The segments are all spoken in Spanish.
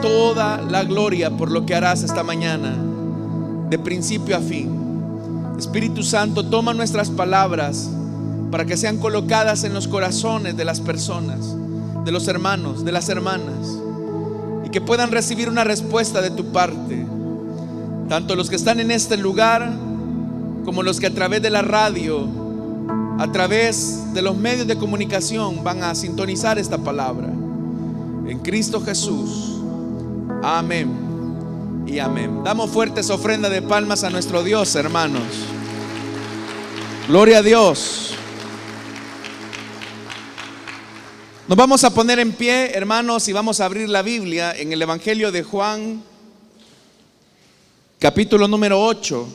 toda la gloria por lo que harás esta mañana, de principio a fin. Espíritu Santo, toma nuestras palabras para que sean colocadas en los corazones de las personas, de los hermanos, de las hermanas, y que puedan recibir una respuesta de tu parte, tanto los que están en este lugar como los que a través de la radio, a través de los medios de comunicación van a sintonizar esta palabra. En Cristo Jesús, amén y amén. Damos fuertes ofrendas de palmas a nuestro Dios, hermanos. Gloria a Dios. Nos vamos a poner en pie, hermanos, y vamos a abrir la Biblia en el Evangelio de Juan, capítulo número 8.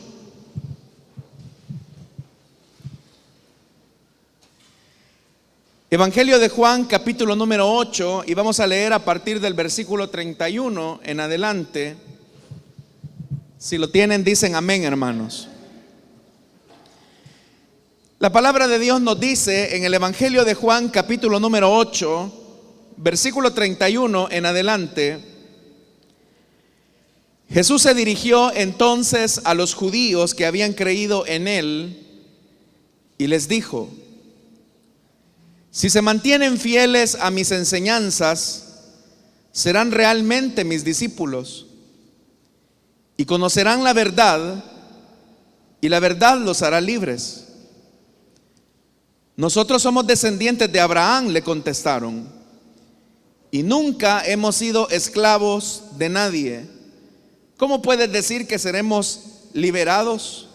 Evangelio de Juan, capítulo número 8, y vamos a leer a partir del versículo 31 en adelante. Si lo tienen, dicen amén, hermanos. La palabra de Dios nos dice en el Evangelio de Juan, capítulo número 8, versículo 31 en adelante: Jesús se dirigió entonces a los judíos que habían creído en él y les dijo: si se mantienen fieles a mis enseñanzas, serán realmente mis discípulos y conocerán la verdad, y la verdad los hará libres. Nosotros somos descendientes de Abraham, le contestaron, y nunca hemos sido esclavos de nadie. ¿Cómo puedes decir que seremos liberados?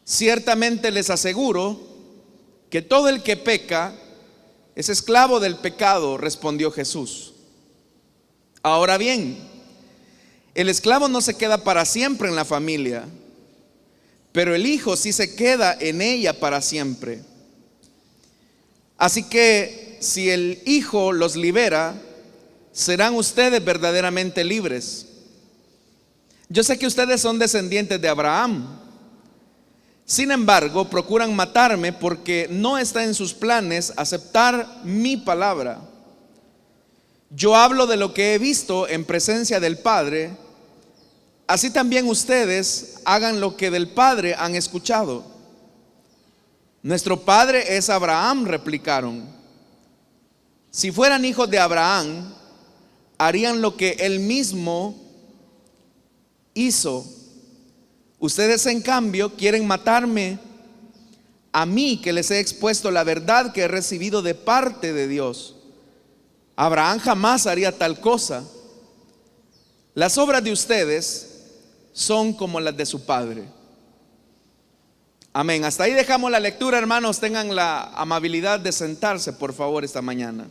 Ciertamente les aseguro que todo el que peca es esclavo del pecado, respondió Jesús. Ahora bien, el esclavo no se queda para siempre en la familia, pero el hijo sí se queda en ella para siempre. Así que si el hijo los libera, serán ustedes verdaderamente libres. Yo sé que ustedes son descendientes de Abraham. Sin embargo, procuran matarme porque no está en sus planes aceptar mi palabra. Yo hablo de lo que he visto en presencia del Padre, así también ustedes hagan lo que del Padre han escuchado. Nuestro padre es Abraham, replicaron. Si fueran hijos de Abraham, harían lo que él mismo hizo. Ustedes, en cambio, quieren matarme a mí, que les he expuesto la verdad que he recibido de parte de Dios. Abraham jamás haría tal cosa. Las obras de ustedes son como las de su padre. Amén. Hasta ahí dejamos la lectura, hermanos. Tengan la amabilidad de sentarse, por favor, esta mañana.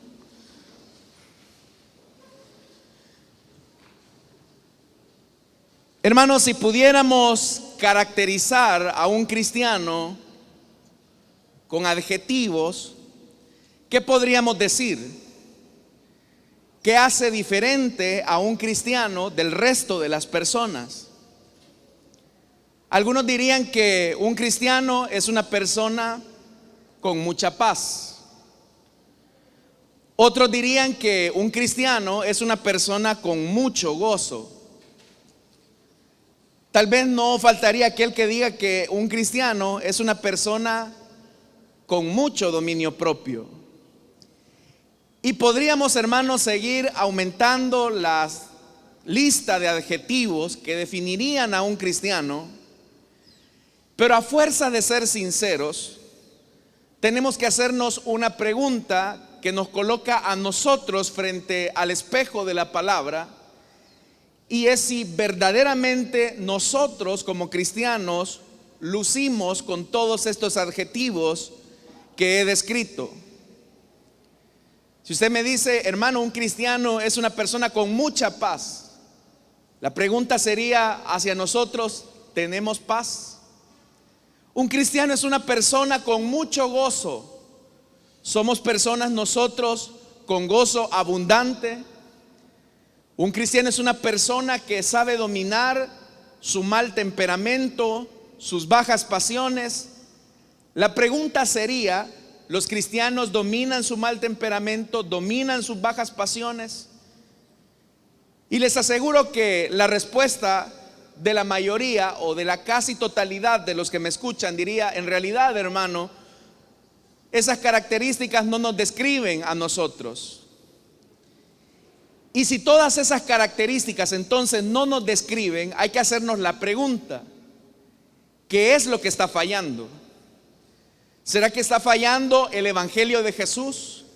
Hermanos, si pudiéramos caracterizar a un cristiano con adjetivos, ¿qué podríamos decir? ¿Qué hace diferente a un cristiano del resto de las personas? Algunos dirían que un cristiano es una persona con mucha paz. Otros dirían que un cristiano es una persona con mucho gozo. Tal vez no faltaría aquel que diga que un cristiano es una persona con mucho dominio propio. Y podríamos, hermanos, seguir aumentando la lista de adjetivos que definirían a un cristiano, pero a fuerza de ser sinceros, tenemos que hacernos una pregunta que nos coloca a nosotros frente al espejo de la palabra, y es si verdaderamente nosotros como cristianos lucimos con todos estos adjetivos que he descrito. Si usted me dice, hermano, un cristiano es una persona con mucha paz, la pregunta sería hacia nosotros: ¿tenemos paz? Un cristiano es una persona con mucho gozo. ¿Somos personas nosotros con gozo abundante? Un cristiano es una persona que sabe dominar su mal temperamento, sus bajas pasiones. La pregunta sería: ¿los cristianos dominan su mal temperamento, dominan sus bajas pasiones? Y les aseguro que la respuesta de la mayoría o de la casi totalidad de los que me escuchan diría: en realidad, hermano, esas características no nos describen a nosotros. Y si todas esas características entonces no nos describen, hay que hacernos la pregunta: ¿qué es lo que está fallando? ¿Será que está fallando el evangelio de Jesús?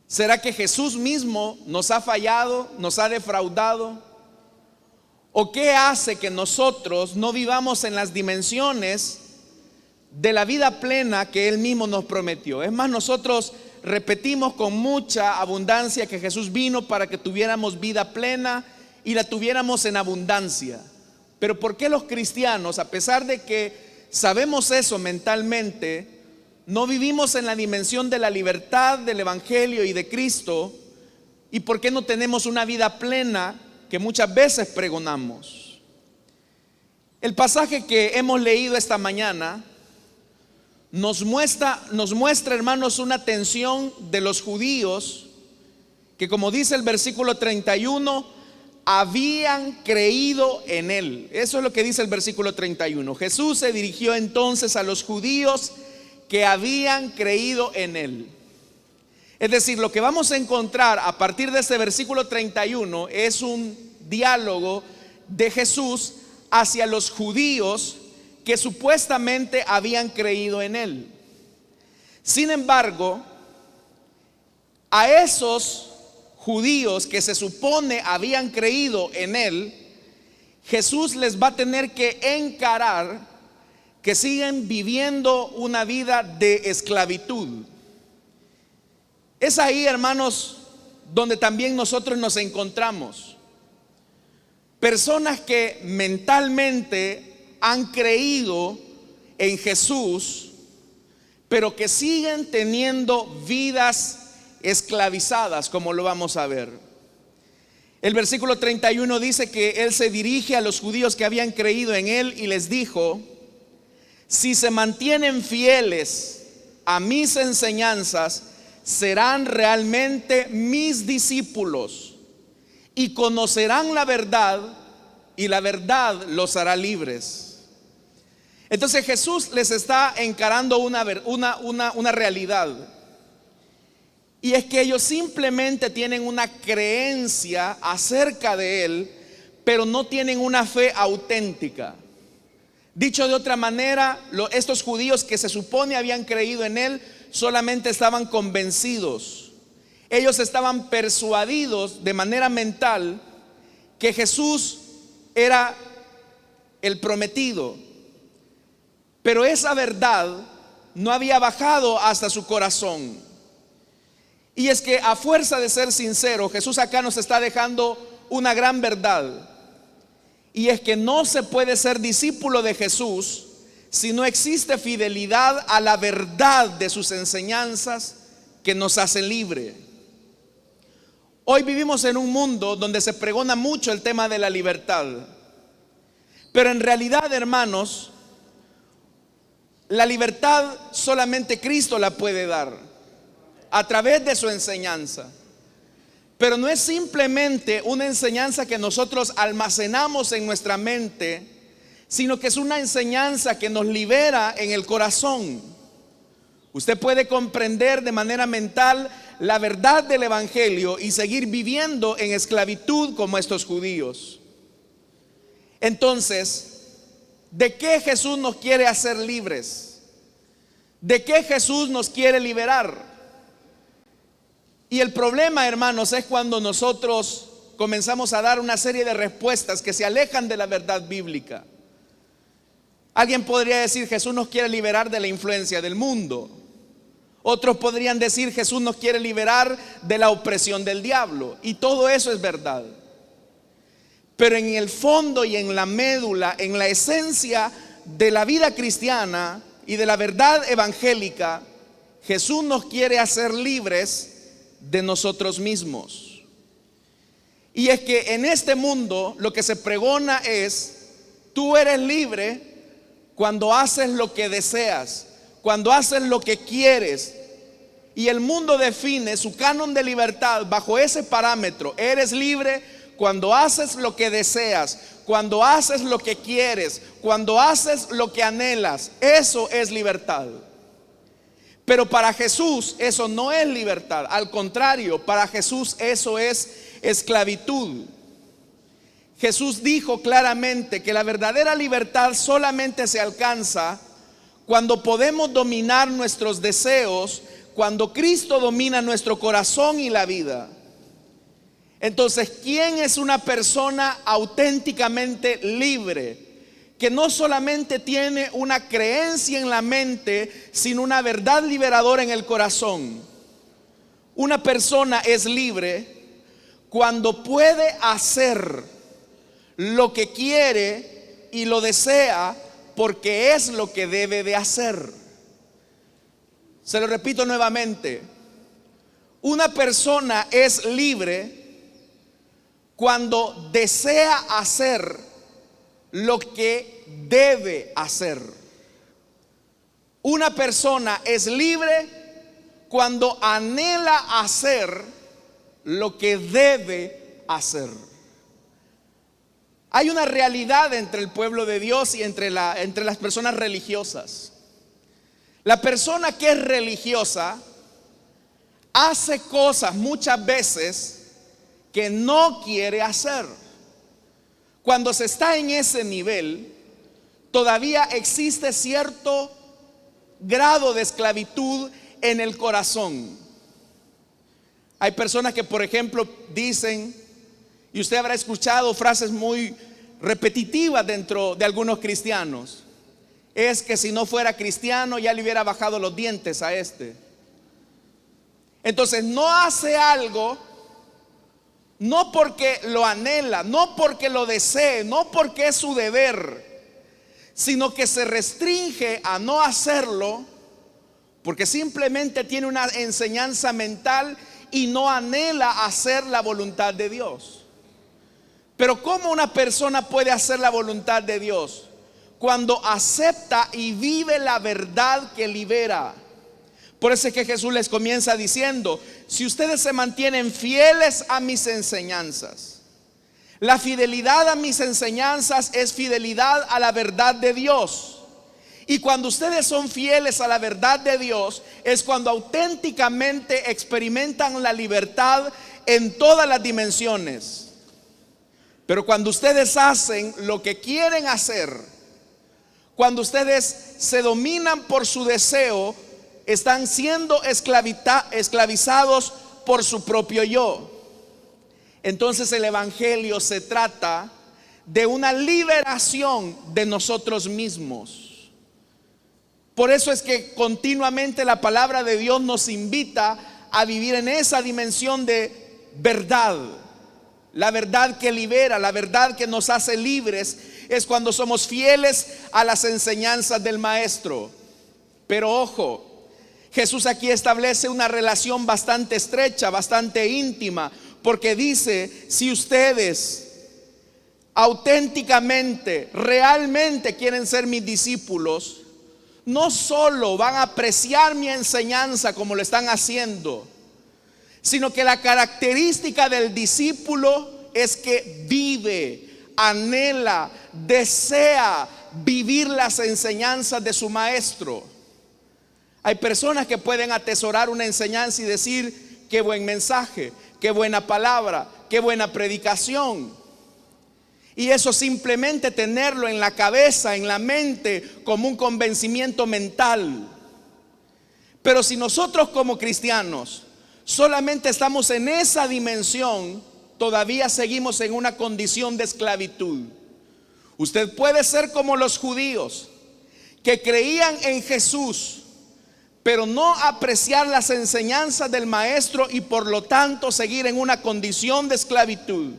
¿Será que Jesús mismo nos ha fallado, nos ha defraudado? ¿O qué hace que nosotros no vivamos en las dimensiones de la vida plena que Él mismo nos prometió? Es más, nosotros repetimos con mucha abundancia que Jesús vino para que tuviéramos vida plena y la tuviéramos en abundancia. Pero ¿por qué los cristianos, a pesar de que sabemos eso mentalmente, no vivimos en la dimensión de la libertad del evangelio y de Cristo? ¿Y por qué no tenemos una vida plena que muchas veces pregonamos? El pasaje que hemos leído esta mañana nos muestra, hermanos, una tensión de los judíos que, como dice el versículo 31, habían creído en Él. Eso es lo que dice el versículo 31. Jesús se dirigió entonces a los judíos que habían creído en Él. Es decir, lo que vamos a encontrar a partir de este versículo 31 es un diálogo de Jesús hacia los judíos que supuestamente habían creído en Él. Sin embargo, a esos judíos que se supone habían creído en Él, Jesús les va a tener que encarar que siguen viviendo una vida de esclavitud. Es ahí, hermanos, donde también nosotros nos encontramos. Personas que mentalmente han creído en Jesús, pero que siguen teniendo vidas esclavizadas, como lo vamos a ver. El versículo 31 dice que Él se dirige a los judíos que habían creído en Él y les dijo: si se mantienen fieles a mis enseñanzas, serán realmente mis discípulos y conocerán la verdad, y la verdad los hará libres. Entonces Jesús les está encarando una realidad, y es que ellos simplemente tienen una creencia acerca de Él, pero no tienen una fe auténtica. Dicho de otra manera, estos judíos que se supone habían creído en Él solamente estaban convencidos. Ellos estaban persuadidos de manera mental que Jesús era el prometido, pero esa verdad no había bajado hasta su corazón. Y es que, a fuerza de ser sincero, Jesús acá nos está dejando una gran verdad. Y es que no se puede ser discípulo de Jesús si no existe fidelidad a la verdad de sus enseñanzas que nos hacen libre. Hoy vivimos en un mundo donde se pregona mucho el tema de la libertad, pero en realidad, hermanos, la libertad solamente Cristo la puede dar a través de su enseñanza. Pero no es simplemente una enseñanza que nosotros almacenamos en nuestra mente, sino que es una enseñanza que nos libera en el corazón. Usted puede comprender de manera mental la verdad del evangelio y seguir viviendo en esclavitud como estos judíos. Entonces, ¿de qué Jesús nos quiere hacer libres? ¿De qué Jesús nos quiere liberar? Y el problema, hermanos, es cuando nosotros comenzamos a dar una serie de respuestas que se alejan de la verdad bíblica. Alguien podría decir: Jesús nos quiere liberar de la influencia del mundo. Otros podrían decir: Jesús nos quiere liberar de la opresión del diablo. Y todo eso es verdad. Pero en el fondo y en la médula, en la esencia de la vida cristiana y de la verdad evangélica, Jesús nos quiere hacer libres de nosotros mismos. Y es que en este mundo lo que se pregona es: tú eres libre cuando haces lo que deseas, cuando haces lo que quieres. Y el mundo define su canon de libertad bajo ese parámetro: eres libre cuando haces lo que deseas, cuando haces lo que quieres, cuando haces lo que anhelas, eso es libertad. Pero para Jesús eso no es libertad. Al contrario, para Jesús eso es esclavitud. Jesús dijo claramente que la verdadera libertad solamente se alcanza cuando podemos dominar nuestros deseos, cuando Cristo domina nuestro corazón y la vida. Entonces, ¿quién es una persona auténticamente libre? Que no solamente tiene una creencia en la mente, sino una verdad liberadora en el corazón. Una persona es libre cuando puede hacer lo que quiere y lo desea porque es lo que debe de hacer. Se lo repito nuevamente. Una persona es libre cuando desea hacer lo que debe hacer. Una persona es libre cuando anhela hacer lo que debe hacer. Hay una realidad entre el pueblo de Dios y entre las personas religiosas. La persona que es religiosa hace cosas muchas veces que no quiere hacer. Cuando se está en ese nivel, todavía existe cierto grado de esclavitud en el corazón. Hay personas que, por ejemplo, dicen, y usted habrá escuchado frases muy repetitivas dentro de algunos cristianos, es que si no fuera cristiano ya le hubiera bajado los dientes a este. Entonces no hace algo, no porque lo anhela, no porque lo desee, no porque es su deber, sino que se restringe a no hacerlo porque simplemente tiene una enseñanza mental y no anhela hacer la voluntad de Dios. Pero ¿cómo una persona puede hacer la voluntad de Dios? Cuando acepta y vive la verdad que libera. Por eso es que Jesús les comienza diciendo: si ustedes se mantienen fieles a mis enseñanzas. La fidelidad a mis enseñanzas es fidelidad a la verdad de Dios. Y cuando ustedes son fieles a la verdad de Dios, es cuando auténticamente experimentan la libertad en todas las dimensiones. Pero cuando ustedes hacen lo que quieren hacer, cuando ustedes se dominan por su deseo, están siendo esclavizados por su propio yo. Entonces el evangelio se trata de una liberación de nosotros mismos. Por eso es que continuamente la palabra de Dios nos invita a vivir en esa dimensión de verdad. La verdad que libera, la verdad que nos hace libres, es cuando somos fieles a las enseñanzas del Maestro. Pero ojo, Jesús aquí establece una relación bastante estrecha, bastante íntima, porque dice: si ustedes auténticamente, realmente quieren ser mis discípulos, no solo van a apreciar mi enseñanza como lo están haciendo, sino que la característica del discípulo es que vive, anhela, desea vivir las enseñanzas de su maestro. Hay personas que pueden atesorar una enseñanza y decir: qué buen mensaje, qué buena palabra, qué buena predicación. Y eso simplemente tenerlo en la cabeza, en la mente, como un convencimiento mental. Pero si nosotros como cristianos solamente estamos en esa dimensión, todavía seguimos en una condición de esclavitud. Usted puede ser como los judíos que creían en Jesús, pero no apreciar las enseñanzas del maestro y por lo tanto seguir en una condición de esclavitud.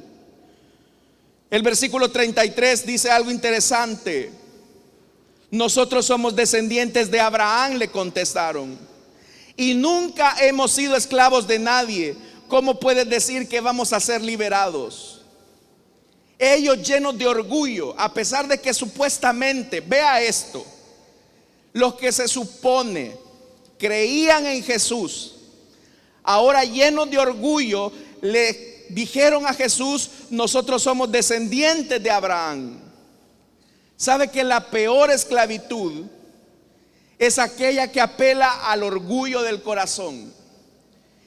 El versículo 33 dice algo interesante. Nosotros somos descendientes de Abraham, le contestaron, y nunca hemos sido esclavos de nadie. ¿Cómo puedes decir que vamos a ser liberados? Ellos, llenos de orgullo, a pesar de que supuestamente, vea esto, los que se supone creían en Jesús, ahora llenos de orgullo, le dijeron a Jesús: nosotros somos descendientes de Abraham. ¿Sabe que la peor esclavitud es aquella que apela al orgullo del corazón?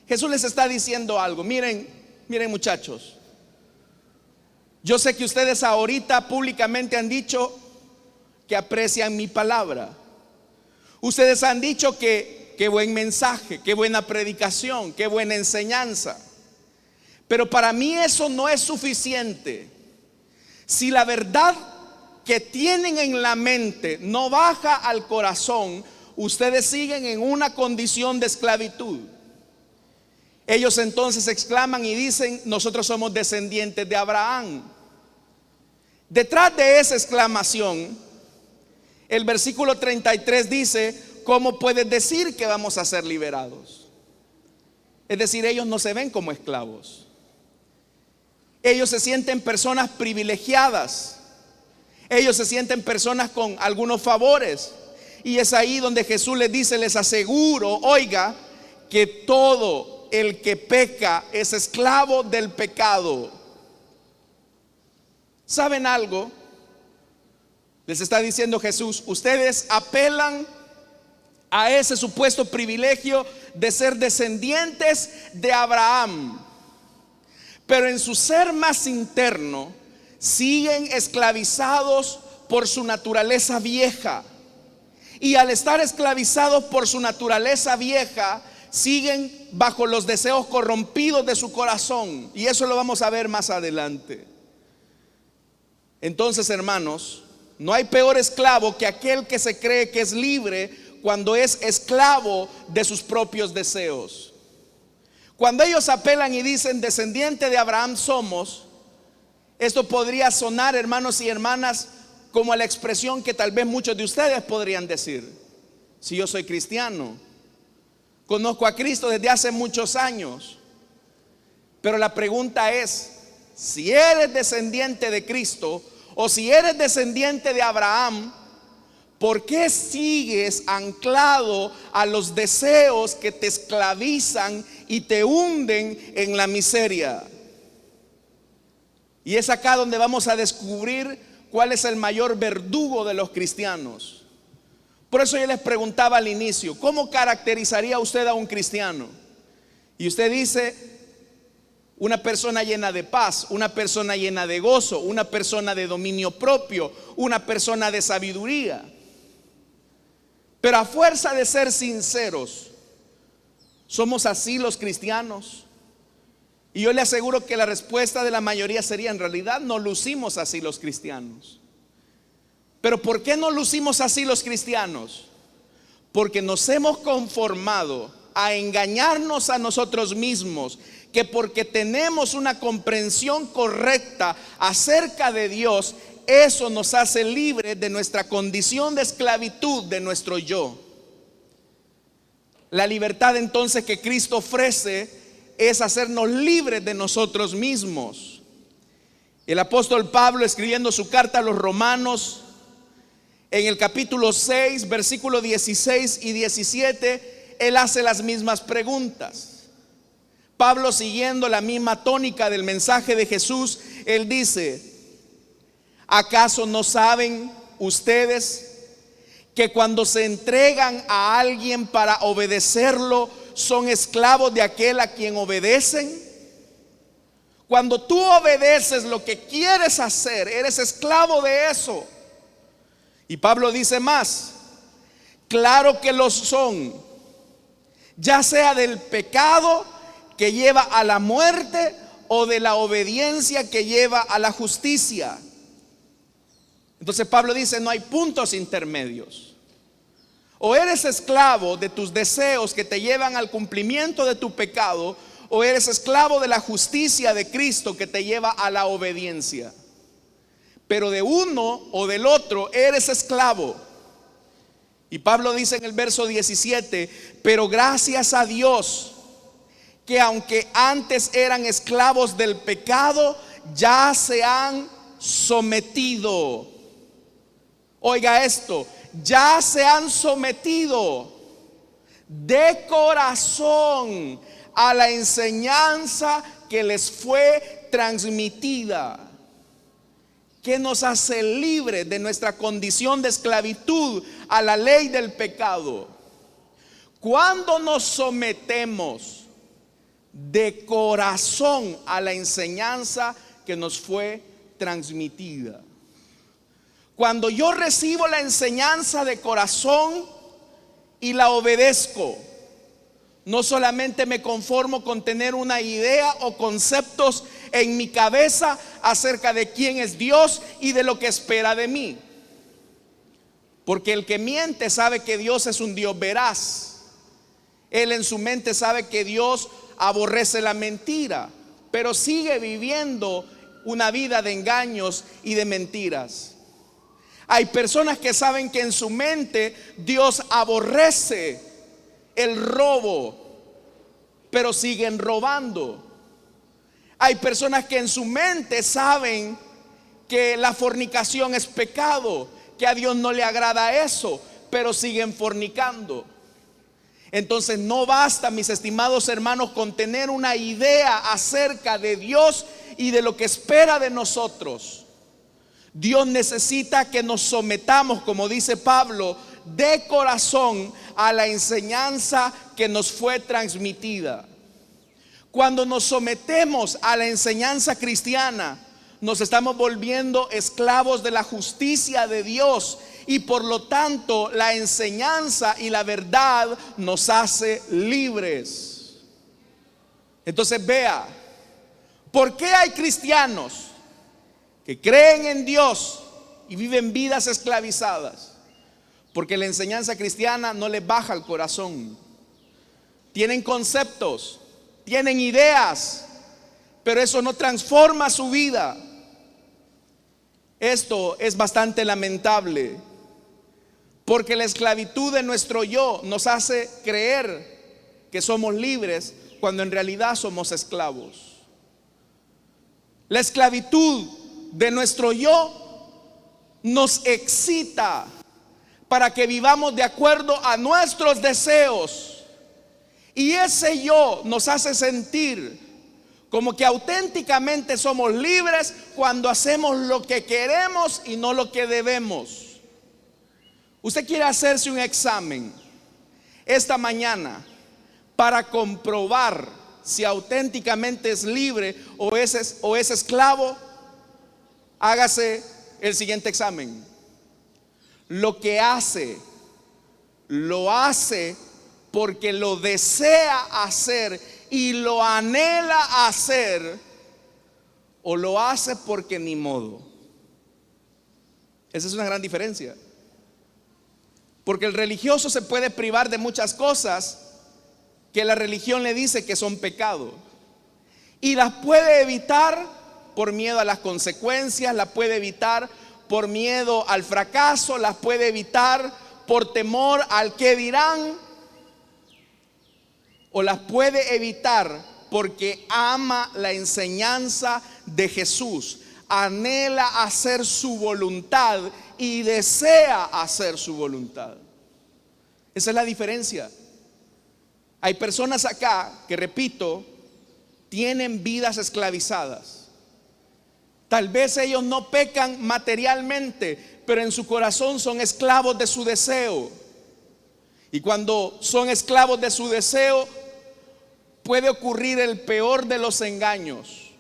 Jesús les está diciendo algo. Miren muchachos, yo sé que ustedes ahorita públicamente han dicho que aprecian mi palabra. Ustedes han dicho que qué buen mensaje, qué buena predicación, qué buena enseñanza. Pero para mí eso no es suficiente. Si la verdad que tienen en la mente no baja al corazón, ustedes siguen en una condición de esclavitud. Ellos entonces exclaman y dicen: nosotros somos descendientes de Abraham. Detrás de esa exclamación, el versículo 33 dice: ¿cómo puedes decir que vamos a ser liberados? Es decir, ellos no se ven como esclavos. Ellos se sienten personas privilegiadas. Ellos se sienten personas con algunos favores. Y es ahí donde Jesús les dice: les aseguro, oiga, que todo el que peca es esclavo del pecado. ¿Saben algo? Les está diciendo Jesús: ustedes apelan a ese supuesto privilegio de ser descendientes de Abraham, pero en su ser más interno siguen esclavizados por su naturaleza vieja. Y al estar esclavizados por su naturaleza vieja, siguen bajo los deseos corrompidos de su corazón. Y eso lo vamos a ver más adelante. Entonces, hermanos, no hay peor esclavo que aquel que se cree que es libre cuando es esclavo de sus propios deseos. Cuando ellos apelan y dicen: descendiente de Abraham somos, esto podría sonar, hermanos y hermanas, como a la expresión que tal vez muchos de ustedes podrían decir: si yo soy cristiano, conozco a Cristo desde hace muchos años. Pero la pregunta es: si eres descendiente de Cristo o si eres descendiente de Abraham, ¿por qué sigues anclado a los deseos que te esclavizan y te hunden en la miseria? Y es acá donde vamos a descubrir cuál es el mayor verdugo de los cristianos. Por eso yo les preguntaba al inicio: ¿cómo caracterizaría usted a un cristiano? Y usted dice: una persona llena de paz, una persona llena de gozo, una persona de dominio propio, una persona de sabiduría. Pero a fuerza de ser sinceros, ¿somos así los cristianos? Y yo le aseguro que la respuesta de la mayoría sería: en realidad no lucimos así los cristianos. Pero ¿por qué no lucimos así los cristianos? Porque nos hemos conformado a engañarnos a nosotros mismos, que porque tenemos una comprensión correcta acerca de Dios, eso nos hace libres de nuestra condición de esclavitud de nuestro yo. La libertad entonces que Cristo ofrece es hacernos libres de nosotros mismos. El apóstol Pablo, escribiendo su carta a los Romanos, en el capítulo 6, versículos 16 y 17, él hace las mismas preguntas. Pablo, siguiendo la misma tónica del mensaje de Jesús, él dice: ¿acaso no saben ustedes que cuando se entregan a alguien para obedecerlo, son esclavos de aquel a quien obedecen? Cuando tú obedeces lo que quieres hacer, eres esclavo de eso. Y Pablo dice más: claro que lo son, ya sea del pecado que lleva a la muerte o de la obediencia que lleva a la justicia. Entonces Pablo dice: no hay puntos intermedios. O eres esclavo de tus deseos que te llevan al cumplimiento de tu pecado, o eres esclavo de la justicia de Cristo que te lleva a la obediencia. Pero de uno o del otro eres esclavo. Y Pablo dice en el verso 17: pero gracias a Dios que aunque antes eran esclavos del pecado, ya se han sometido. Oiga esto: ya se han sometido de corazón a la enseñanza que les fue transmitida, que nos hace libres de nuestra condición de esclavitud a la ley del pecado. Cuando nos sometemos de corazón a la enseñanza que nos fue transmitida. Cuando yo recibo la enseñanza de corazón y la obedezco, no solamente me conformo con tener una idea o conceptos en mi cabeza acerca de quién es Dios y de lo que espera de mí. Porque el que miente sabe que Dios es un Dios veraz. Él en su mente sabe que Dios aborrece la mentira, pero sigue viviendo una vida de engaños y de mentiras. Hay personas que saben que en su mente Dios aborrece el robo, pero siguen robando. Hay personas que en su mente saben que la fornicación es pecado, que a Dios no le agrada eso, pero siguen fornicando. Entonces no basta, mis estimados hermanos, con tener una idea acerca de Dios y de lo que espera de nosotros. Dios necesita que nos sometamos, como dice Pablo, de corazón a la enseñanza que nos fue transmitida. Cuando nos sometemos a la enseñanza cristiana, nos estamos volviendo esclavos de la justicia de Dios, y por lo tanto la enseñanza y la verdad nos hace libres. Entonces vea, ¿por qué hay cristianos que creen en Dios y viven vidas esclavizadas? Porque la enseñanza cristiana no les baja el corazón. Tienen conceptos, tienen ideas, pero eso no transforma su vida. Esto es bastante lamentable, porque la esclavitud de nuestro yo nos hace creer que somos libres cuando en realidad somos esclavos. La esclavitud de nuestro yo nos excita para que vivamos de acuerdo a nuestros deseos, y ese yo nos hace sentir como que auténticamente somos libres cuando hacemos lo que queremos y no lo que debemos. Usted quiere hacerse un examen esta mañana para comprobar si auténticamente es libre o es esclavo. Hágase el siguiente examen. Lo que hace, lo hace porque lo desea hacer y lo anhela hacer, o lo hace porque ni modo. Esa es una gran diferencia. Porque el religioso se puede privar de muchas cosas que la religión le dice que son pecado, y las puede evitar por miedo a las consecuencias, las puede evitar por miedo al fracaso, las puede evitar por temor al qué dirán, o las puede evitar porque ama la enseñanza de Jesús, anhela hacer su voluntad y desea hacer su voluntad. Esa es la diferencia. Hay personas acá que, repito, tienen vidas esclavizadas. Tal vez ellos no pecan materialmente, pero en su corazón son esclavos de su deseo. Y cuando son esclavos de su deseo, puede ocurrir el peor de los engaños: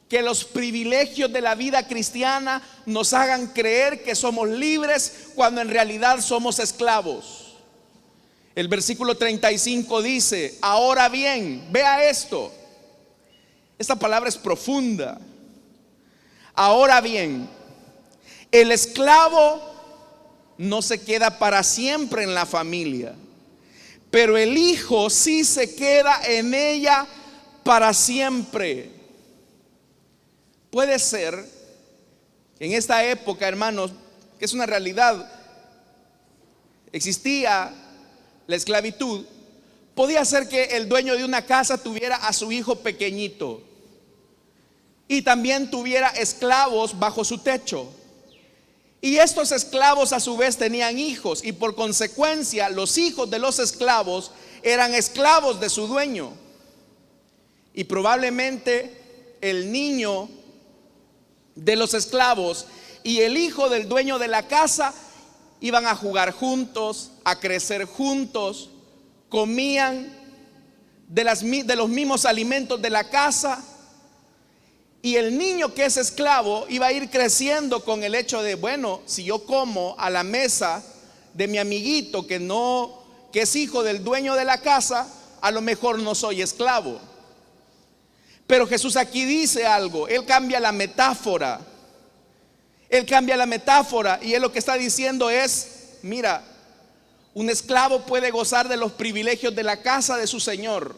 que los privilegios de la vida cristiana nos hagan creer que somos libres cuando en realidad somos esclavos. El versículo 35 dice: ahora bien, vea esto. Esta palabra es profunda. Ahora bien, el esclavo no se queda para siempre en la familia, pero el hijo sí se queda en ella para siempre. Puede ser que en esta época, hermanos, que es una realidad, existía la esclavitud. Podía ser que el dueño de una casa tuviera a su hijo pequeñito y también tuviera esclavos bajo su techo. Y estos esclavos a su vez tenían hijos, y por consecuencia los hijos de los esclavos eran esclavos de su dueño. Y probablemente el niño de los esclavos y el hijo del dueño de la casa iban a jugar juntos, a crecer juntos, comían de los mismos alimentos de la casa. Y el niño que es esclavo iba a ir creciendo con el hecho de, bueno, si yo como a la mesa de mi amiguito que es hijo del dueño de la casa, a lo mejor no soy esclavo. Pero Jesús aquí dice algo, Él cambia la metáfora. Él cambia la metáfora y Él lo que está diciendo es, mira, un esclavo puede gozar de los privilegios de la casa de su señor,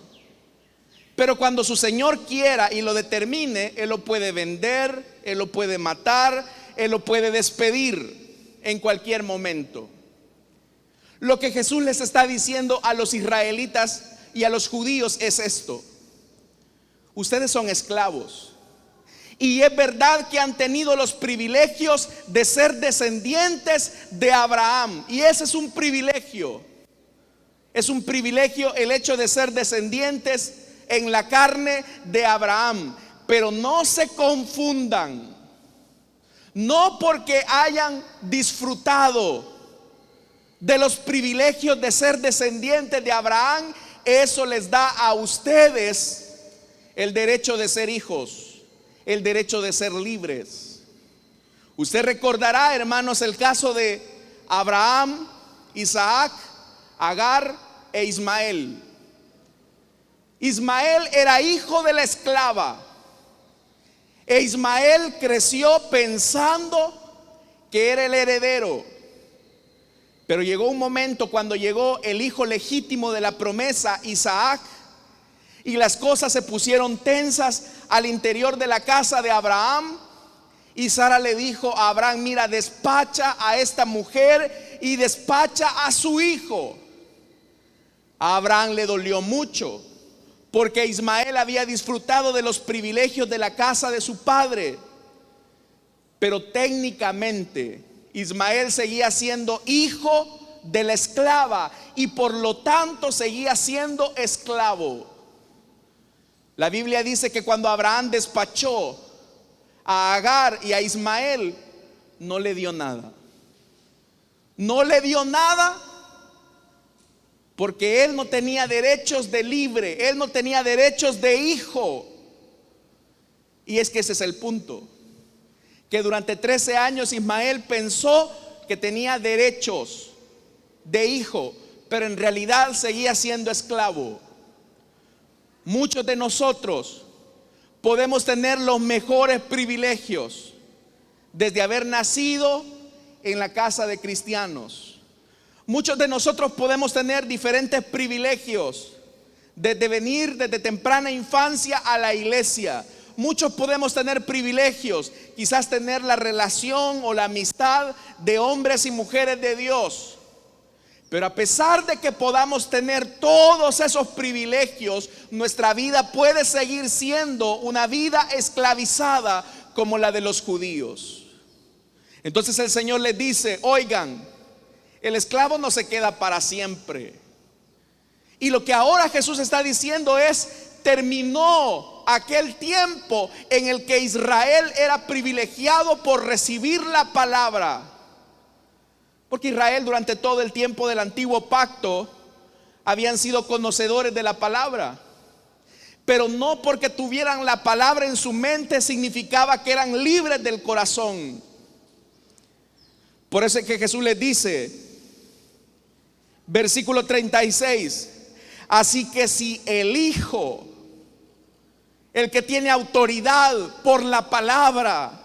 pero cuando su señor quiera y lo determine, Él lo puede vender, Él lo puede matar, Él lo puede despedir en cualquier momento. Lo que Jesús les está diciendo a los israelitas y a los judíos es esto: ustedes son esclavos. Y es verdad que han tenido los privilegios de ser descendientes de Abraham. Y ese es un privilegio. Es un privilegio el hecho de ser descendientes en la carne de Abraham. Pero no se confundan. No porque hayan disfrutado de los privilegios de ser descendientes de Abraham, eso les da a ustedes el derecho de ser hijos, el derecho de ser libres. Usted recordará, hermanos, el caso de Abraham, Isaac, Agar e Ismael. Ismael era hijo de la esclava, e Ismael creció pensando que era el heredero. Pero llegó un momento cuando llegó el hijo legítimo de la promesa, Isaac, y las cosas se pusieron tensas al interior de la casa de Abraham. Y Sara le dijo a Abraham: mira, despacha a esta mujer y despacha a su hijo. A Abraham le dolió mucho, porque Ismael había disfrutado de los privilegios de la casa de su padre. Pero técnicamente Ismael seguía siendo hijo de la esclava y por lo tanto seguía siendo esclavo. La Biblia dice que cuando Abraham despachó a Agar y a Ismael, no le dio nada. No le dio nada porque él no tenía derechos de libre, él no tenía derechos de hijo. Y es que ese es el punto, que durante 13 años Ismael pensó que tenía derechos de hijo, pero en realidad seguía siendo esclavo. Muchos de nosotros podemos tener los mejores privilegios desde haber nacido en la casa de cristianos. Muchos de nosotros podemos tener diferentes privilegios desde venir desde temprana infancia a la iglesia. Muchos podemos tener privilegios, quizás tener la relación o la amistad de hombres y mujeres de Dios. Pero a pesar de que podamos tener todos esos privilegios, nuestra vida puede seguir siendo una vida esclavizada como la de los judíos. Entonces el Señor les dice: oigan, el esclavo no se queda para siempre. Y lo que ahora Jesús está diciendo es: terminó aquel tiempo en el que Israel era privilegiado por recibir la palabra. Porque Israel durante todo el tiempo del antiguo pacto habían sido conocedores de la palabra, pero no porque tuvieran la palabra en su mente significaba que eran libres del corazón. Por eso es que Jesús les dice, versículo 36: así que si el Hijo, el que tiene autoridad por la palabra,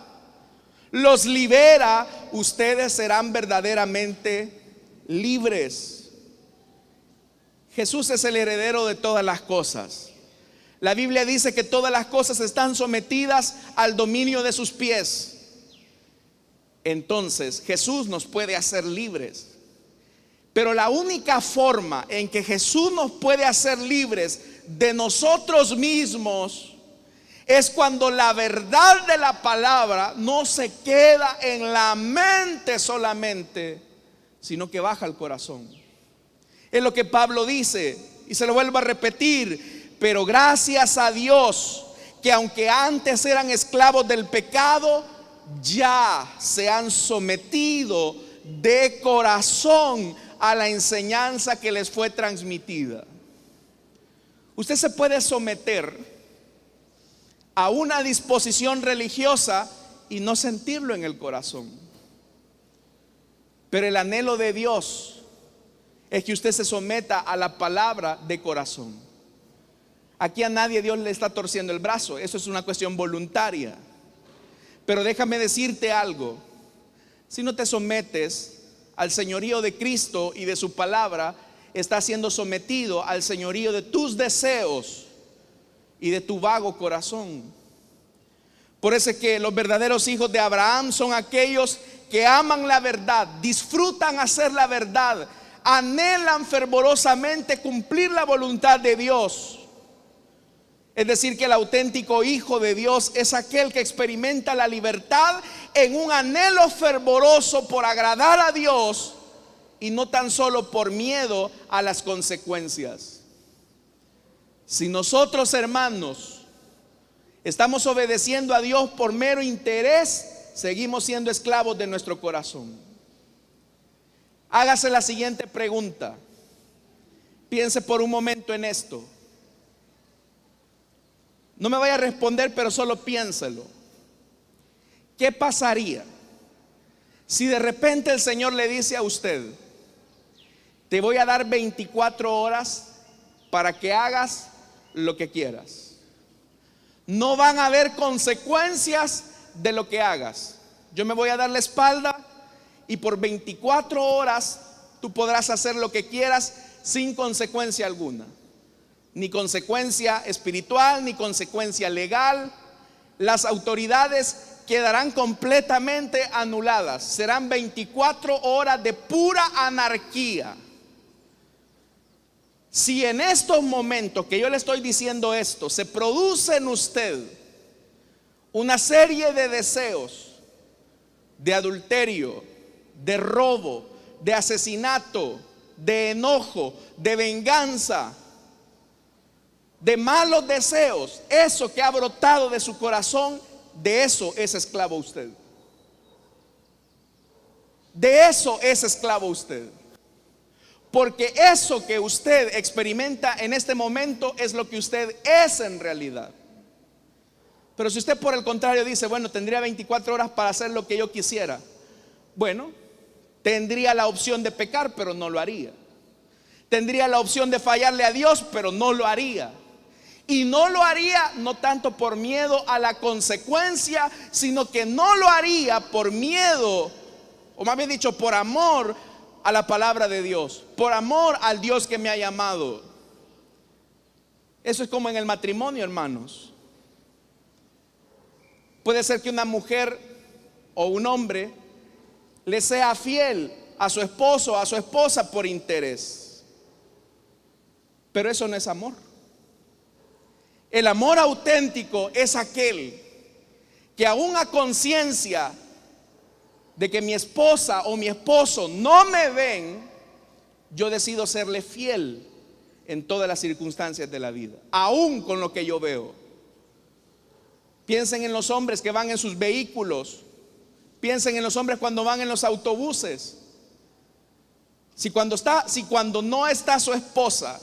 los libera, ustedes serán verdaderamente libres. Jesús es el heredero de todas las cosas. La Biblia dice que todas las cosas están sometidas al dominio de sus pies. Entonces Jesús nos puede hacer libres. Pero la única forma en que Jesús nos puede hacer libres de nosotros mismos es cuando la verdad de la palabra no se queda en la mente solamente, sino que baja al corazón. Es lo que Pablo dice, y se lo vuelvo a repetir: Pero gracias a Dios que aunque antes eran esclavos del pecado, ya se han sometido de corazón a la enseñanza que les fue transmitida. Usted se puede someter a una disposición religiosa y no sentirlo en el corazón. Pero el anhelo de Dios es que usted se someta a la palabra de corazón. Aquí a nadie Dios le está torciendo el brazo, eso es una cuestión voluntaria. Pero déjame decirte algo: si no te sometes al señorío de Cristo y de su palabra, estás siendo sometido al señorío de tus deseos y de tu vago corazón. Por eso es que los verdaderos hijos de Abraham son aquellos que aman la verdad, disfrutan hacer la verdad, anhelan fervorosamente cumplir la voluntad de Dios. Es decir, que el auténtico hijo de Dios es aquel que experimenta la libertad en un anhelo fervoroso por agradar a Dios y no tan solo por miedo a las consecuencias. Si nosotros, hermanos, estamos obedeciendo a Dios por mero interés, seguimos siendo esclavos de nuestro corazón. Hágase la siguiente pregunta. Piense por un momento en esto. No me vaya a responder, pero solo piénselo. ¿Qué pasaría si de repente el Señor le dice a usted: te voy a dar 24 horas para que hagas lo que quieras? No van a haber consecuencias de lo que hagas. Yo me voy a dar la espalda y por 24 horas tú podrás hacer lo que quieras sin consecuencia alguna. Ni consecuencia espiritual, ni consecuencia legal. Las autoridades quedarán completamente anuladas. Serán 24 horas de pura anarquía. Si en estos momentos que yo le estoy diciendo esto, se produce en usted una serie de deseos de adulterio, de robo, de asesinato, de enojo, de venganza, de malos deseos, eso que ha brotado de su corazón, de eso es esclavo usted. De eso es esclavo usted. Porque eso que usted experimenta en este momento es lo que usted es en realidad. Pero si usted por el contrario dice: bueno, tendría 24 horas para hacer lo que yo quisiera, bueno, tendría la opción de pecar, pero no lo haría. Tendría la opción de fallarle a Dios, pero no lo haría. Y no lo haría no tanto por miedo a la consecuencia, sino que no lo haría por miedo, o más bien dicho, por amor a la palabra de Dios, por amor al Dios que me ha llamado. Eso es como en el matrimonio, hermanos. Puede ser que una mujer o un hombre le sea fiel a su esposo o a su esposa por interés, pero eso no es amor. El amor auténtico es aquel que aún a conciencia de que mi esposa o mi esposo no me ven, yo decido serle fiel en todas las circunstancias de la vida, aún con lo que yo veo. Piensen en los hombres que van en sus vehículos. Piensen en los hombres cuando van en los autobuses. Si cuando no está su esposa,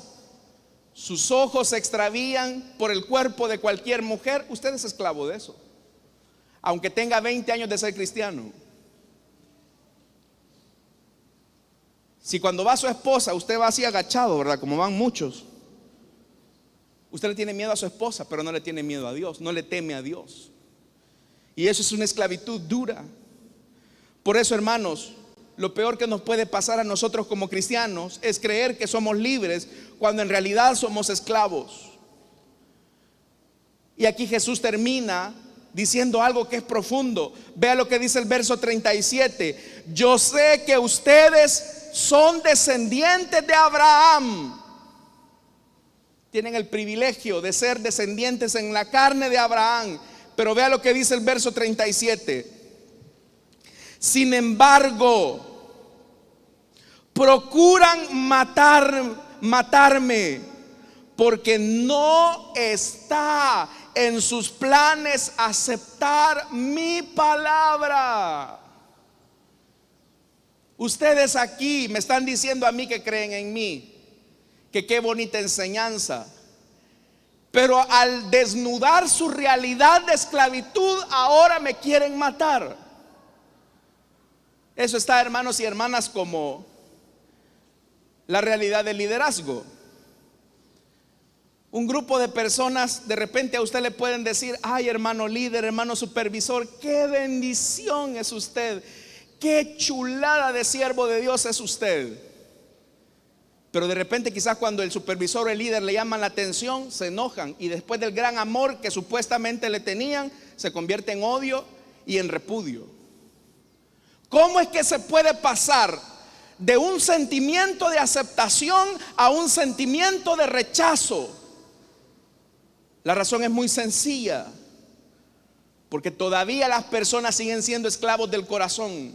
sus ojos se extravían por el cuerpo de cualquier mujer, usted es esclavo de eso, aunque tenga 20 años de ser cristiano. Si cuando va su esposa, usted va así agachado, ¿verdad? Como van muchos, usted le tiene miedo a su esposa, pero no le tiene miedo a Dios, no le teme a Dios. Y eso es una esclavitud dura. Por eso, hermanos, lo peor que nos puede pasar a nosotros como cristianos es creer que somos libres cuando en realidad somos esclavos. Y aquí Jesús termina diciendo algo que es profundo. Vea lo que dice el verso 37. Yo sé que ustedes son descendientes de Abraham. Tienen el privilegio de ser descendientes en la carne de Abraham. Pero vea lo que dice el verso 37. Sin embargo, procuran matarme porque no está en sus planes aceptar mi palabra. Ustedes aquí me están diciendo a mí que creen en mí, que qué bonita enseñanza, pero al desnudar su realidad de esclavitud, ahora me quieren matar. Eso está, hermanos y hermanas, como la realidad del liderazgo. Un grupo de personas, de repente a usted le pueden decir: ay, hermano líder, hermano supervisor, qué bendición es usted, qué chulada de siervo de Dios es usted. Pero de repente quizás cuando el supervisor o el líder le llaman la atención, se enojan, y después del gran amor que supuestamente le tenían, se convierte en odio y en repudio. ¿Cómo es que se puede pasar de un sentimiento de aceptación a un sentimiento de rechazo? La razón es muy sencilla, porque todavía las personas siguen siendo esclavos del corazón.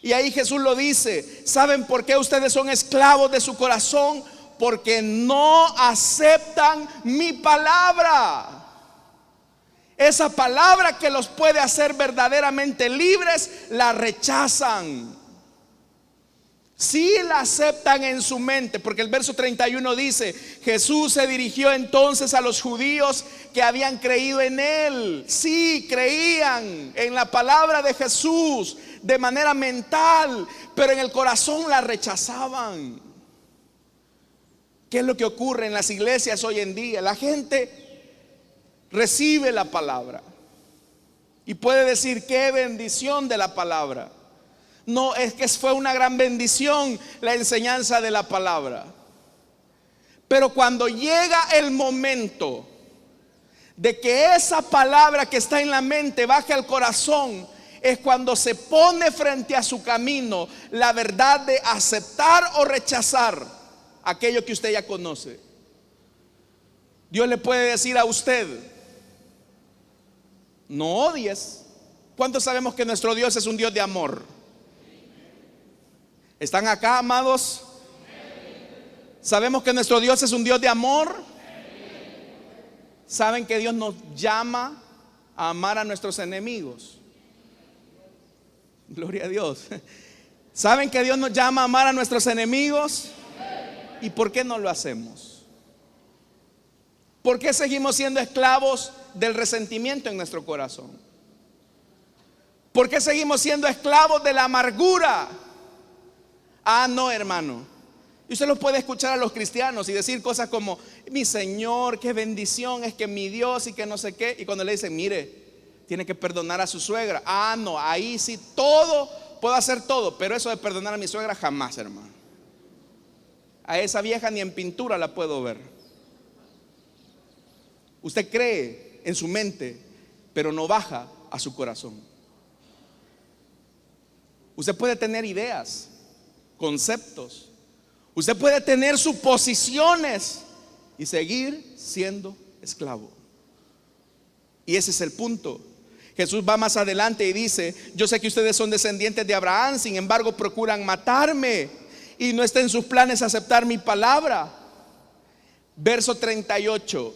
Y ahí Jesús lo dice: ¿saben por qué ustedes son esclavos de su corazón? Porque no aceptan mi palabra. Esa palabra que los puede hacer verdaderamente libres, la rechazan. Sí la aceptan en su mente, porque el verso 31 dice: Jesús se dirigió entonces a los judíos que habían creído en él. Sí, creían en la palabra de Jesús de manera mental, pero en el corazón la rechazaban. ¿Qué es lo que ocurre en las iglesias hoy en día? La gente recibe la palabra y puede decir: qué bendición de la palabra. No, es que fue una gran bendición la enseñanza de la palabra. Pero cuando llega el momento de que esa palabra que está en la mente baje al corazón, es cuando se pone frente a su camino la verdad de aceptar o rechazar aquello que usted ya conoce. Dios le puede decir a usted: no odies. ¿Cuántos sabemos que nuestro Dios es un Dios de amor? ¿Están acá, amados? ¿Sabemos que nuestro Dios es un Dios de amor? ¿Saben que Dios nos llama a amar a nuestros enemigos? Gloria a Dios. ¿Saben que Dios nos llama a amar a nuestros enemigos? ¿Y por qué no lo hacemos? ¿Por qué seguimos siendo esclavos del resentimiento en nuestro corazón? ¿Por qué seguimos siendo esclavos de la amargura? Ah, no, hermano. Y usted lo puede escuchar a los cristianos y decir cosas como: mi Señor, qué bendición es que mi Dios, y que no sé qué. Y cuando le dicen: mire, tiene que perdonar a su suegra. Ah, no, ahí sí todo, puedo hacer todo, pero eso de perdonar a mi suegra jamás, hermano. A esa vieja ni en pintura la puedo ver. Usted cree en su mente, pero no baja a su corazón. Usted puede tener ideas, conceptos, usted puede tener suposiciones y seguir siendo esclavo. Y ese es el punto. Jesús va más adelante y dice: yo sé que ustedes son descendientes de Abraham, sin embargo procuran matarme, y no está en sus planes aceptar mi palabra. Verso 38: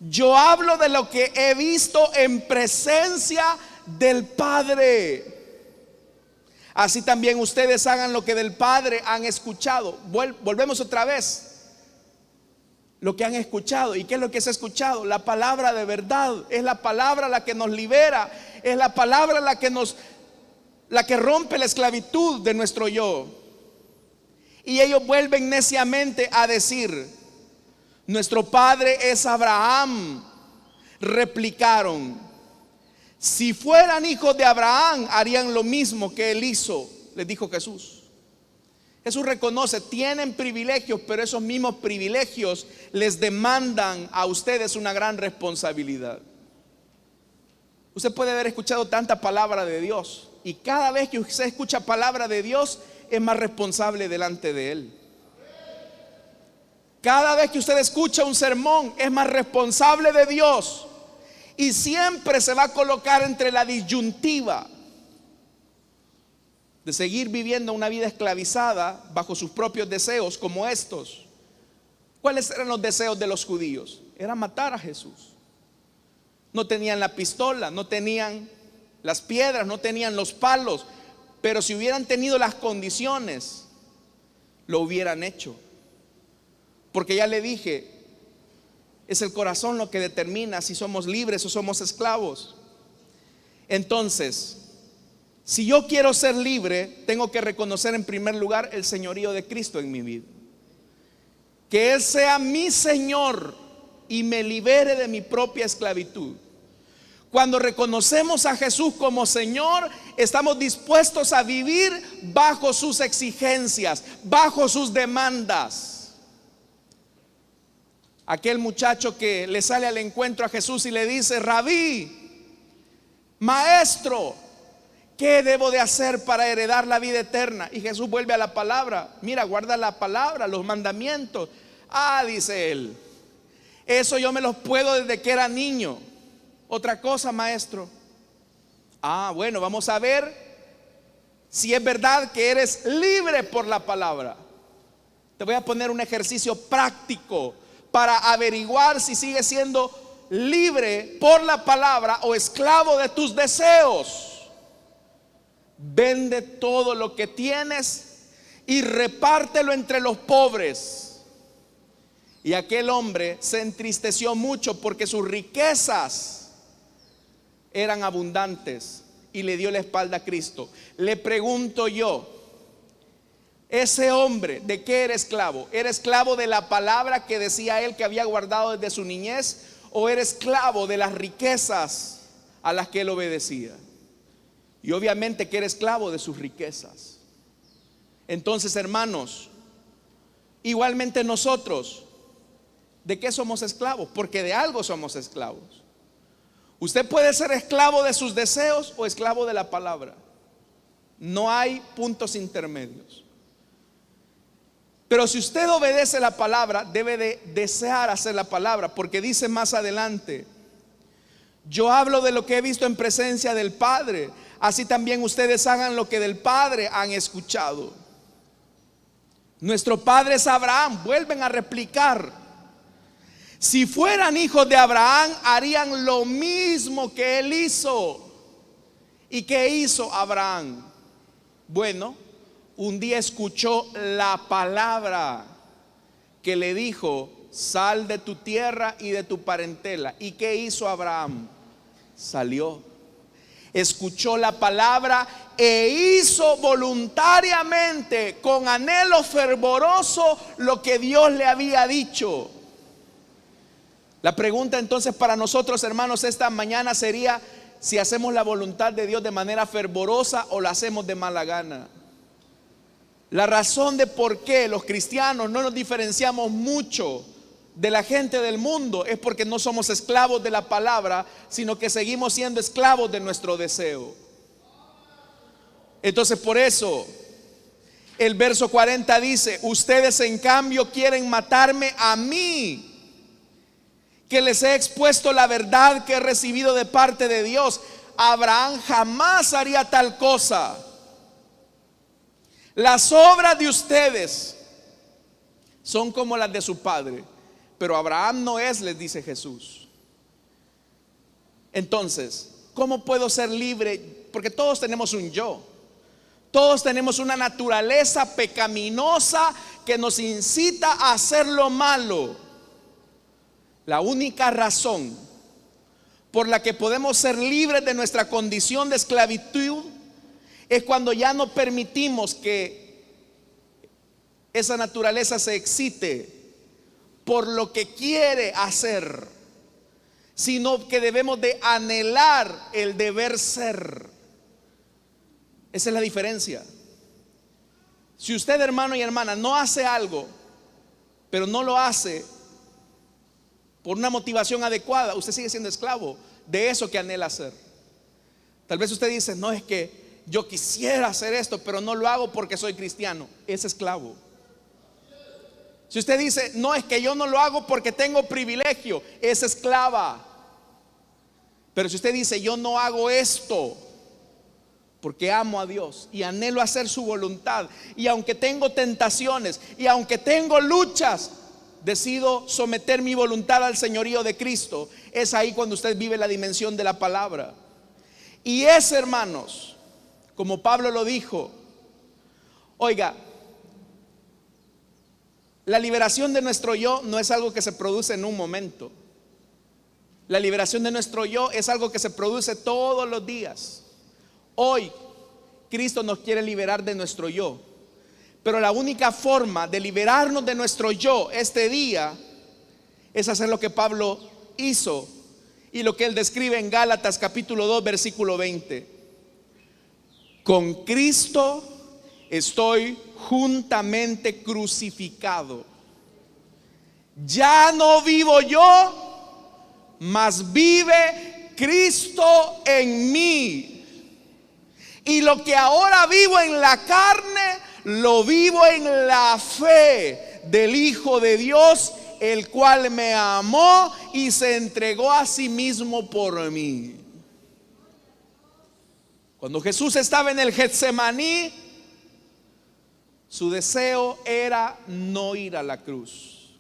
yo hablo de lo que he visto en presencia del Padre. Así también ustedes hagan lo que del Padre han escuchado. Volvemos otra vez. Lo que han escuchado. ¿Y qué es lo que se ha escuchado? La palabra de verdad. Es la palabra la que nos libera. Es la palabra la que rompe la esclavitud de nuestro yo. Y ellos vuelven neciamente a decir: nuestro padre es Abraham. Replicaron: si fueran hijos de Abraham, harían lo mismo que él hizo, les dijo Jesús. Jesús reconoce: tienen privilegios, pero esos mismos privilegios les demandan a ustedes una gran responsabilidad. Usted puede haber escuchado tanta palabra de Dios, y cada vez que usted escucha palabra de Dios, es más responsable delante de Él. Cada vez que usted escucha un sermón, es más responsable de Dios. Y siempre se va a colocar entre la disyuntiva de seguir viviendo una vida esclavizada bajo sus propios deseos como estos, ¿Cuáles eran los deseos de los judíos? Era matar a Jesús. No tenían la pistola, no tenían las piedras, no tenían los palos, pero si hubieran tenido las condiciones, lo hubieran hecho. Porque ya le dije, es el corazón lo que determina si somos libres o somos esclavos. Entonces, si yo quiero ser libre, tengo que reconocer en primer lugar el señorío de Cristo en mi vida. Que Él sea mi Señor y me libere de mi propia esclavitud. Cuando reconocemos a Jesús como Señor, estamos dispuestos a vivir bajo sus exigencias, bajo sus demandas. Aquel muchacho que le sale al encuentro a Jesús y le dice: Rabí, maestro, ¿qué debo de hacer para heredar la vida eterna? Y Jesús vuelve a la palabra. Mira, guarda la palabra, los mandamientos. Dice él, eso yo me los puedo desde que era niño. Otra cosa, maestro. Bueno, vamos a ver si es verdad que eres libre por la palabra. Te voy a poner un ejercicio práctico para averiguar si sigues siendo libre por la palabra o esclavo de tus deseos. Vende todo lo que tienes y repártelo entre los pobres. Y aquel hombre se entristeció mucho porque sus riquezas eran abundantes y le dio la espalda a Cristo. Le pregunto yo, ese hombre, ¿de qué era esclavo? ¿Era esclavo de la palabra que decía él que había guardado desde su niñez? ¿O era esclavo de las riquezas a las que él obedecía? Y obviamente que era esclavo de sus riquezas. Entonces, hermanos, igualmente nosotros, ¿de qué somos esclavos? Porque de algo somos esclavos. Usted puede ser esclavo de sus deseos o esclavo de la palabra. No hay puntos intermedios. Pero si usted obedece la palabra, debe de desear hacer la palabra, porque dice más adelante: yo hablo de lo que he visto en presencia del Padre, así también ustedes hagan lo que del Padre han escuchado. Nuestro padre es Abraham. Vuelven a replicar: si fueran hijos de Abraham, harían lo mismo que él hizo. ¿Y qué hizo Abraham? Bueno, un día escuchó la palabra que le dijo: sal de tu tierra y de tu parentela. ¿Y qué hizo Abraham? Salió, escuchó la palabra e hizo voluntariamente, con anhelo fervoroso, lo que Dios le había dicho. La pregunta entonces para nosotros, hermanos, esta mañana sería: si hacemos la voluntad de Dios de manera fervorosa o la hacemos de mala gana. La razón de por qué los cristianos no nos diferenciamos mucho de la gente del mundo es porque no somos esclavos de la palabra, sino que seguimos siendo esclavos de nuestro deseo. Entonces, por eso el verso 40 dice: ustedes en cambio quieren matarme a mí, que les he expuesto la verdad que he recibido de parte de Dios. Abraham jamás haría tal cosa. Las obras de ustedes son como las de su padre, pero Abraham no es, les dice Jesús. Entonces, ¿cómo puedo ser libre? Porque todos tenemos un yo. Todos tenemos una naturaleza pecaminosa que nos incita a hacer lo malo. La única razón por la que podemos ser libres de nuestra condición de esclavitud es cuando ya no permitimos que esa naturaleza se excite por lo que quiere hacer, sino que debemos de anhelar el deber ser. Esa es la diferencia. Si usted, hermano y hermana, no hace algo, pero no lo hace por una motivación adecuada, usted sigue siendo esclavo de eso que anhela hacer. Tal vez usted dice: no, es que yo quisiera hacer esto, pero no lo hago porque soy cristiano. Es esclavo. Si usted dice: no, es que yo no lo hago porque tengo privilegio, es esclava. Pero si usted dice: yo no hago esto porque amo a Dios y anhelo hacer su voluntad, y aunque tengo tentaciones y aunque tengo luchas, decido someter mi voluntad al señorío de Cristo, es ahí cuando usted vive la dimensión de la palabra. Y es, hermanos, como Pablo lo dijo, oiga, la liberación de nuestro yo no es algo que se produce en un momento. La liberación de nuestro yo es algo que se produce todos los días. Hoy Cristo nos quiere liberar de nuestro yo, pero la única forma de liberarnos de nuestro yo este día es hacer lo que Pablo hizo y lo que él describe en Gálatas capítulo 2 versículo 20. Con Cristo estoy juntamente crucificado. Ya no vivo yo, mas vive Cristo en mí. Y lo que ahora vivo en la carne, lo vivo en la fe del Hijo de Dios, el cual me amó y se entregó a sí mismo por mí. Cuando Jesús estaba en el Getsemaní, su deseo era no ir a la cruz.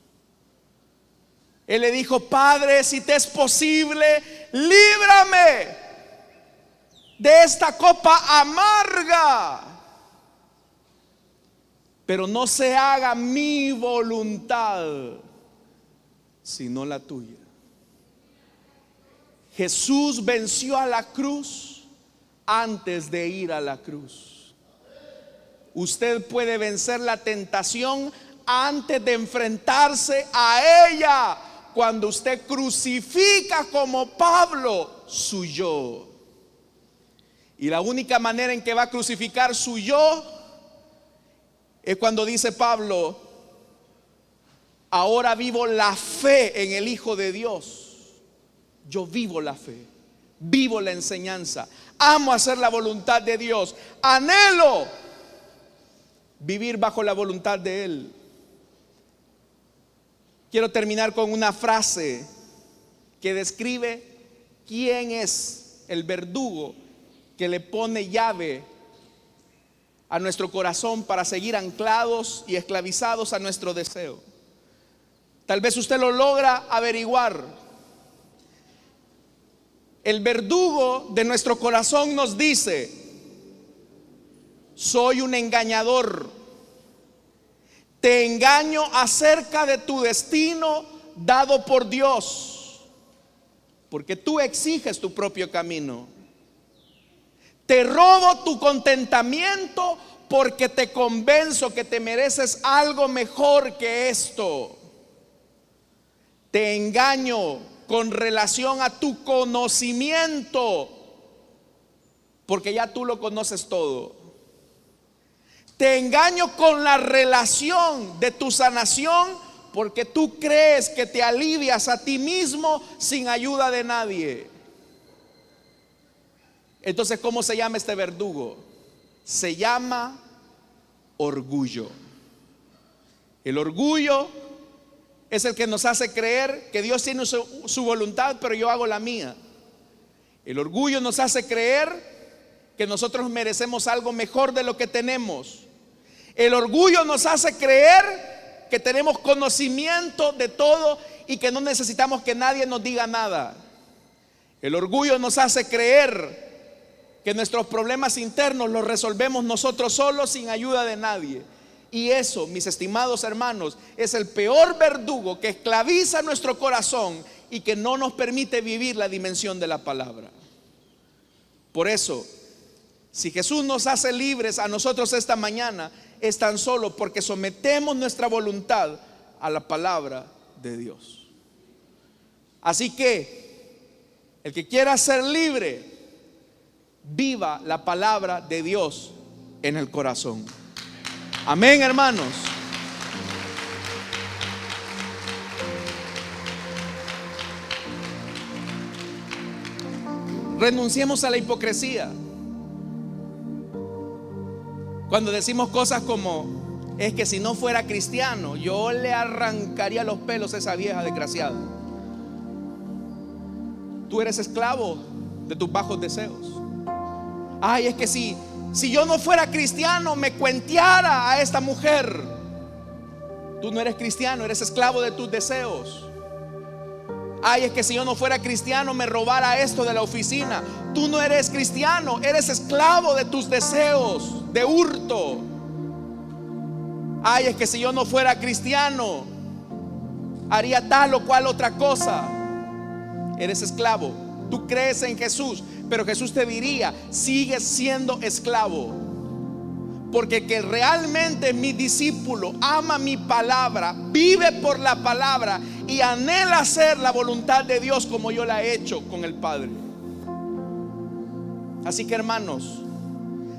Él le dijo: Padre, si te es posible, líbrame de esta copa amarga, pero no se haga mi voluntad, sino la tuya. Jesús venció a la cruz antes de ir a la cruz. Usted puede vencer la tentación antes de enfrentarse a ella, cuando usted crucifica como Pablo su yo. Y la única manera en que va a crucificar su yo es cuando dice Pablo: ahora vivo la fe en el Hijo de Dios. Yo vivo la fe, vivo la enseñanza, amo hacer la voluntad de Dios, anhelo vivir bajo la voluntad de Él. Quiero terminar con una frase que describe quién es el verdugo que le pone llave a nuestro corazón para seguir anclados y esclavizados a nuestro deseo. Tal vez usted lo logra averiguar. El verdugo de nuestro corazón nos dice: soy un engañador, te engaño acerca de tu destino dado por Dios, porque tú exiges tu propio camino. Te robo tu contentamiento porque te convenzo que te mereces algo mejor que esto. Te engaño con relación a tu conocimiento porque ya tú lo conoces todo. Te engaño con la relación de tu sanación porque tú crees que te alivias a ti mismo sin ayuda de nadie. Entonces, ¿cómo se llama este verdugo? Se llama orgullo. El orgullo es el que nos hace creer que Dios tiene su voluntad, pero yo hago la mía. El orgullo nos hace creer que nosotros merecemos algo mejor de lo que tenemos. El orgullo nos hace creer que tenemos conocimiento de todo y que no necesitamos que nadie nos diga nada. El orgullo nos hace creer que nuestros problemas internos los resolvemos nosotros solos sin ayuda de nadie. Y eso, mis estimados hermanos, es el peor verdugo que esclaviza nuestro corazón y que no nos permite vivir la dimensión de la palabra. Por eso, si Jesús nos hace libres a nosotros esta mañana, es tan solo porque sometemos nuestra voluntad a la palabra de Dios. Así que el que quiera ser libre, viva la palabra de Dios en el corazón. Amén, hermanos. Renunciemos a la hipocresía. Cuando decimos cosas como: es que si no fuera cristiano, yo le arrancaría los pelos a esa vieja desgraciada. Tú eres esclavo de tus bajos deseos. Ay, es que si yo no fuera cristiano, me cuenteara a esta mujer. Tú no eres cristiano, eres esclavo de tus deseos. Ay, es que si yo no fuera cristiano me robara esto de la oficina. Tú no eres cristiano, eres esclavo de tus deseos de hurto. Ay, es que si yo no fuera cristiano haría tal o cual otra cosa. Eres esclavo. Tú crees en Jesús, pero Jesús te diría: sigues siendo esclavo. Porque que realmente mi discípulo ama mi palabra, vive por la palabra y anhela hacer la voluntad de Dios como yo la he hecho con el Padre. Así que, hermanos,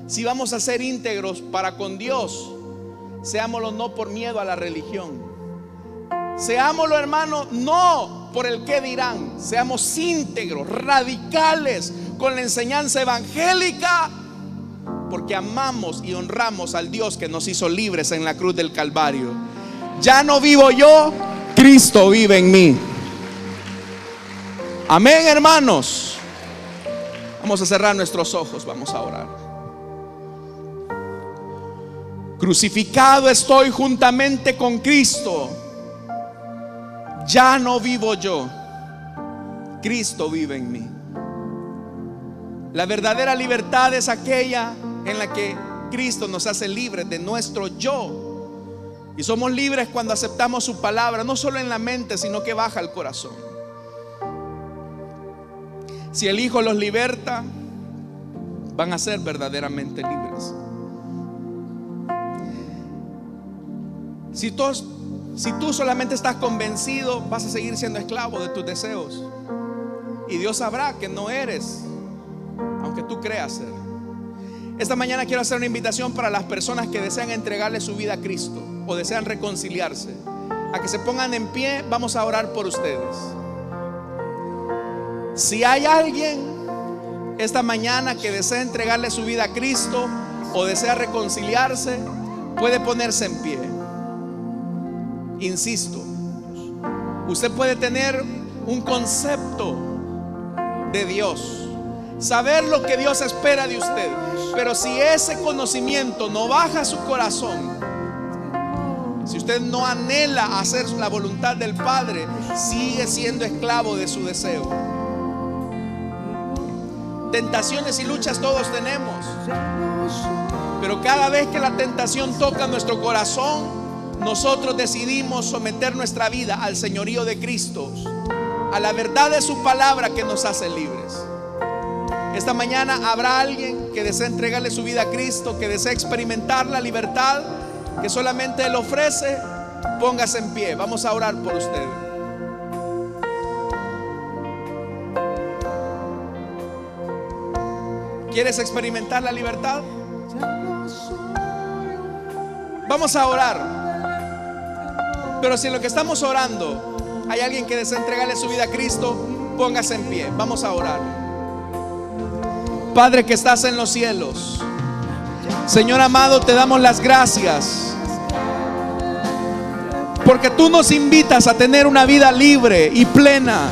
si vamos a ser íntegros para con Dios, seámoslo no por miedo a la religión. Seámoslo, hermano, no por el qué dirán. Seamos íntegros, radicales con la enseñanza evangélica, porque amamos y honramos al Dios que nos hizo libres en la cruz del Calvario. Ya no vivo yo, Cristo vive en mí. Amén, hermanos. Vamos a cerrar nuestros ojos, vamos a orar. Crucificado estoy juntamente con Cristo. Ya no vivo yo, Cristo vive en mí. La verdadera libertad es aquella en la que Cristo nos hace libres de nuestro yo. Y somos libres cuando aceptamos su palabra, no solo en la mente, sino que baja al corazón. Si el Hijo los liberta, van a ser verdaderamente libres. Si tú solamente estás convencido, vas a seguir siendo esclavo de tus deseos. Y Dios sabrá que no eres, aunque tú creas ser. Esta mañana quiero hacer una invitación para las personas que desean entregarle su vida a Cristo o desean reconciliarse, a que se pongan en pie. Vamos a orar por ustedes. Si hay alguien esta mañana que desea entregarle su vida a Cristo o desea reconciliarse, puede ponerse en pie. Insisto, usted puede tener un concepto de Dios, saber lo que Dios espera de usted, pero si ese conocimiento no baja a su corazón, si usted no anhela hacer la voluntad del Padre, sigue siendo esclavo de su deseo. Tentaciones y luchas todos tenemos, pero cada vez que la tentación toca nuestro corazón, nosotros decidimos someter nuestra vida al señorío de Cristo, a la verdad de su palabra que nos hace libres. Esta mañana habrá alguien que desea entregarle su vida a Cristo, que desea experimentar la libertad que solamente Él ofrece. Póngase en pie, vamos a orar por usted. ¿Quieres experimentar la libertad? Vamos a orar. Pero si en lo que estamos orando hay alguien que desea entregarle su vida a Cristo, póngase en pie, vamos a orar. Padre que estás en los cielos, Señor amado, te damos las gracias porque tú nos invitas a tener una vida libre y plena.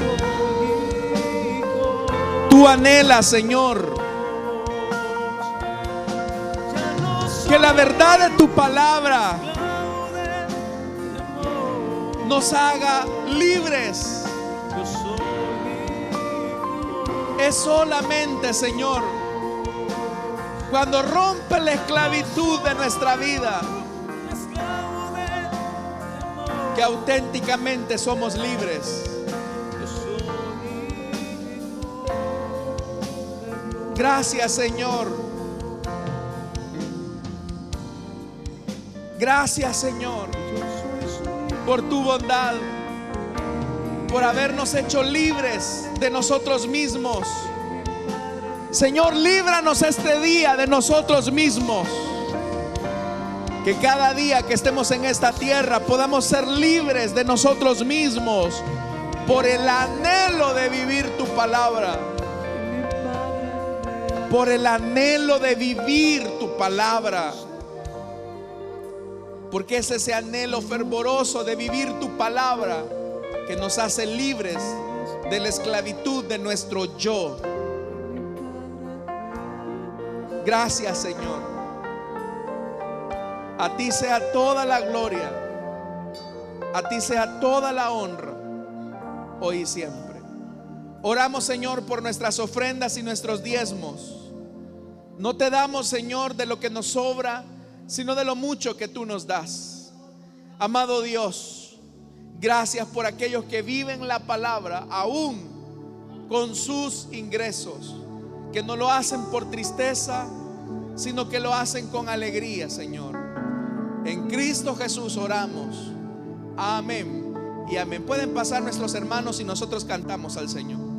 Tú anhelas, Señor, que la verdad de tu palabra nos haga libres. Es solamente, Señor, cuando rompe la esclavitud de nuestra vida, que auténticamente somos libres. Gracias, Señor. Gracias, Señor, por tu bondad, por habernos hecho libres de nosotros mismos. Señor, líbranos este día de nosotros mismos. Que cada día que estemos en esta tierra podamos ser libres de nosotros mismos por el anhelo de vivir tu palabra. Por el anhelo de vivir tu palabra. Porque es ese anhelo fervoroso de vivir tu palabra que nos hace libres de la esclavitud de nuestro yo. Gracias, Señor. A ti sea toda la gloria A ti sea toda la honra, hoy y siempre. Oramos, Señor, por nuestras ofrendas y nuestros diezmos. No te damos, Señor, de lo que nos sobra, sino de lo mucho que tú nos das. Amado Dios, gracias por aquellos que viven la palabra aún con sus ingresos, que no lo hacen por tristeza, sino que lo hacen con alegría, Señor. En Cristo Jesús oramos. Amén y amén. Pueden pasar nuestros hermanos y nosotros cantamos al Señor.